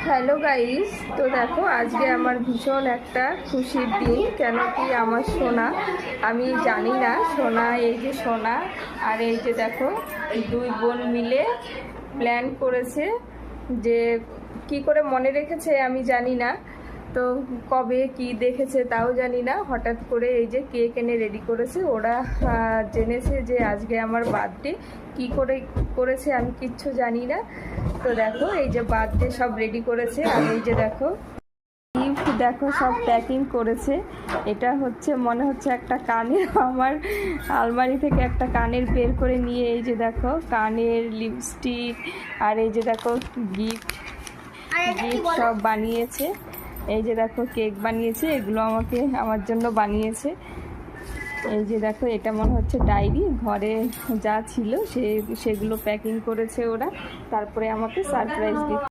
Hello guys, তো দেখো আজকে আমার ভীষণ একটা খুশির দিন। কেন কি আমার সোনা, আমি জানি না, সোনা এই যে সোনা আর এই যে দেখো দুই বোন মিলে প্ল্যান করেছে যে কি করে মনে রেখেছে আমি জানি না, তো কবে কি দেখেছে তাও জানি না, হঠাৎ করে এই যে কেক এনে রেডি করেছে। ওরা জেনেছে যে আজকে আমার বার্থডে, কি করে করেছে আমি কিচ্ছু জানি না। তো দেখো এই যে বার্থডে সব রেডি করেছে, আর এই যে দেখো গিফট দেখো সব প্যাকিং করেছে। এটা হচ্ছে মনে হচ্ছে একটা কানের, আমার আলমারি থেকে একটা কানের বের করে নিয়ে এই যে দেখো কানের, লিপস্টিক, আর এই যে দেখো গিফট সব বানিয়েছে। এই যে দেখো কেক বানিয়েছে, এগুলো আমার জন্য বানিয়েছে। এই যে দেখো এটা মনে হচ্ছে ডায়েরি, ঘরে যা ছিল সেগুলো প্যাকিং করেছে ওরা, তারপরে আমাকে সারপ্রাইজ দিচ্ছে।